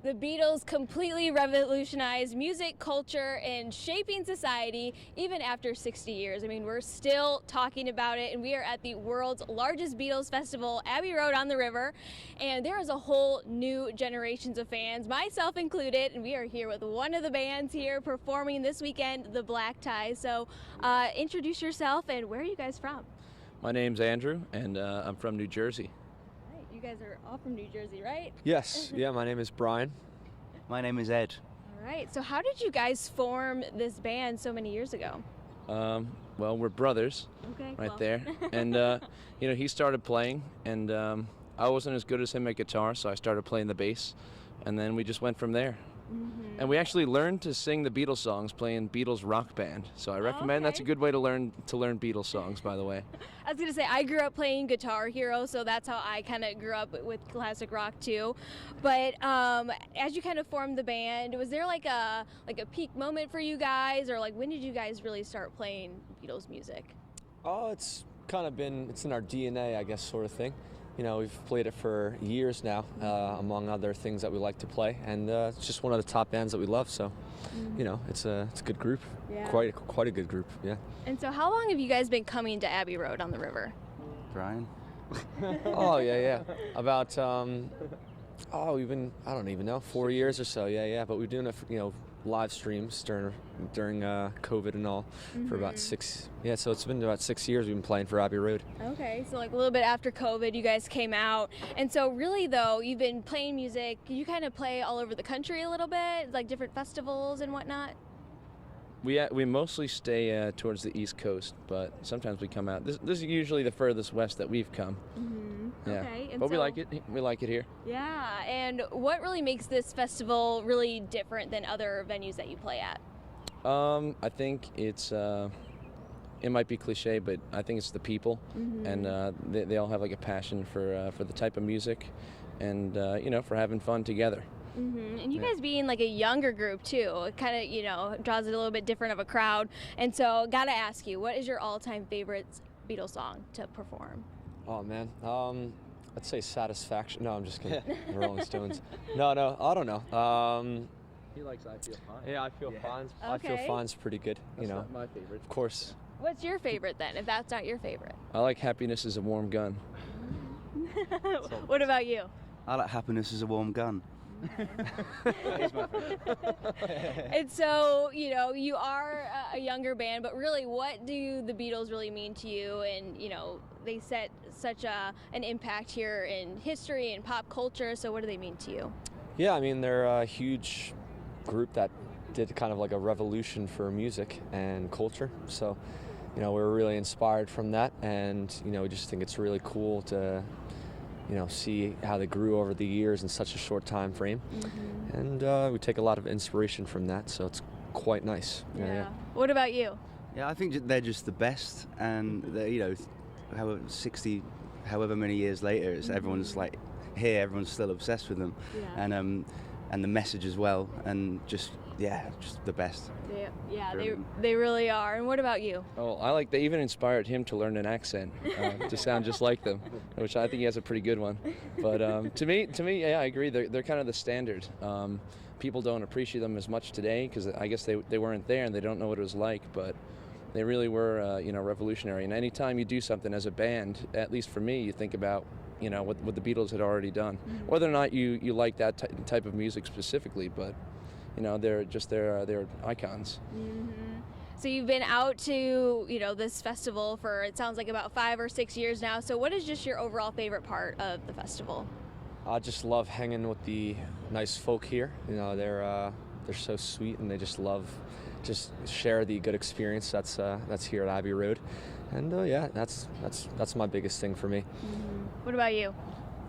The Beatles completely revolutionized music, culture, and shaping society even after 60 years. I mean, we're still talking about it, and we are at the world's largest Beatles festival, Abbey Road on the River, and there is a whole new generations of fans, myself included, and we are here with one of the bands here performing this weekend, the Black Ties. So introduce yourself, and where are you guys from? My name's Andrew, and I'm from New Jersey. You guys are all from New Jersey, right? Yes. Yeah, my name is Brian. My name is Ed. All right. So how did you guys form this band so many years ago? Well, we're brothers, there. And, he started playing, and I wasn't as good as him at guitar, so I started playing the bass, and then we just went from there. Mm-hmm. And we actually learned to sing the Beatles songs playing Beatles Rock Band. So I recommend that's a good way to learn Beatles songs, by the way. I was going to say, I grew up playing Guitar Hero, so that's how I kind of grew up with classic rock too. But as you kind of formed the band, was there like a peak moment for you guys, or like when did you guys really start playing Beatles music? Oh, it's kind of been, it's in our DNA, I guess, sort of thing. You know, we've played it for years now, among other things that we like to play, and it's just one of the top bands that we love. So, it's a good group, quite a good group, yeah. And so, how long have you guys been coming to Abbey Road on the River? Brian? Oh yeah. About we've been, I don't even know, 4 years or so, yeah. But we're doing it, live streams during COVID and all for about 6. Yeah, so it's been about 6 years we've been playing for Abbey Road. Okay, so like a little bit after COVID, you guys came out, and so really though, you've been playing music. You kind of play all over the country a little bit, like different festivals and whatnot. We mostly stay towards the East Coast, but sometimes we come out. This is usually the furthest west that we've come. Mm-hmm. Yeah. Okay, and but we like it. We like it here. Yeah, and what really makes this festival really different than other venues that you play at? I think it's. It might be cliche, but I think it's the people, and they all have like a passion for the type of music, and for having fun together. Mm-hmm. And you guys being like a younger group too, it kind of draws it a little bit different of a crowd. And so, gotta ask you, what is your all-time favorite Beatles song to perform? Oh man, I'd say Satisfaction. No, I'm just kidding. The Rolling Stones. No, I don't know. He likes I Feel Fine. Yeah, I Feel Fine. Okay. I Feel Fine's pretty good. That's not my favorite. Of course. What's your favorite then, if that's not your favorite? I like Happiness is a Warm Gun. What about you? I like Happiness is a Warm Gun. And so, you are a younger band, but really, what do the Beatles really mean to you? And, they set such an impact here in history and pop culture, so what do they mean to you? Yeah, I mean, they're a huge group that did kind of like a revolution for music and culture. So, we're really inspired from that, and, we just think it's really cool to see how they grew over the years in such a short time frame. Mm-hmm. And we take a lot of inspiration from that, so it's quite nice. Yeah. What about you? Yeah, I think they're just the best, and they're, however many years later, everyone's like here, everyone's still obsessed with them, and the message as well, and just the best. Yeah, they really are. And what about you? Oh, I like they even inspired him to learn an accent to sound just like them, which I think he has a pretty good one. But to me, yeah, I agree. They're kind of the standard. People don't appreciate them as much today because I guess they weren't there and they don't know what it was like. But they really were, revolutionary. And anytime you do something as a band, at least for me, you think about what the Beatles had already done. Mm-hmm. Whether or not you like that type of music specifically, but they're icons. Mm-hmm. So you've been out to this festival for, it sounds like, about 5 or 6 years now. So what is just your overall favorite part of the festival? I just love hanging with the nice folk here. They're so sweet, and they just share the good experience that's here at Abbey Road. And that's my biggest thing for me. Mm-hmm. What about you?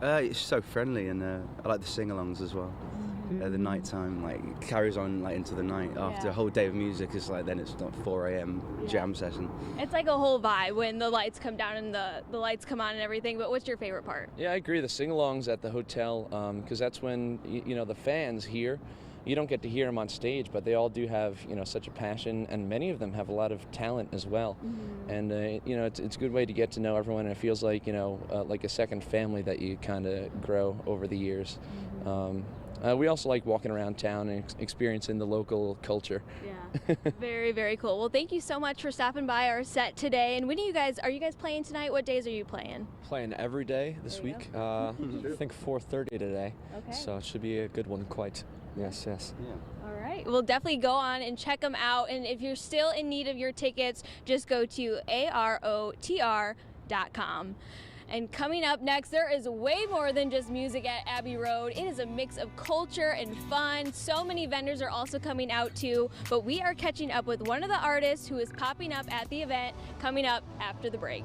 It's so friendly, and I like the sing-alongs as well. The night time, it carries on into the night. After a whole day of music, it's then it's not 4 a.m. jam session. It's like a whole vibe when the lights come down and the lights come on and everything. But what's your favorite part? Yeah, I agree. The sing-alongs at the hotel, because that's when the fans here. You don't get to hear them on stage, but they all do have such a passion, and many of them have a lot of talent as well. Mm-hmm. And it's a good way to get to know everyone, and it feels like like a second family that you kind of grow over the years. Mm-hmm. we also like walking around town and experiencing the local culture. Yeah, very, very cool. Well, thank you so much for stopping by our set today. And when are you guys playing tonight? What days are you playing? Playing every day this week. I think 4:30 today. Okay. So it should be a good one, quite. Yes. Yeah. All right. Well, definitely go on and check them out. And if you're still in need of your tickets, just go to AROTR.com. And coming up next, there is way more than just music at Abbey Road. It is a mix of culture and fun. So many vendors are also coming out too, but we are catching up with one of the artists who is popping up at the event coming up after the break.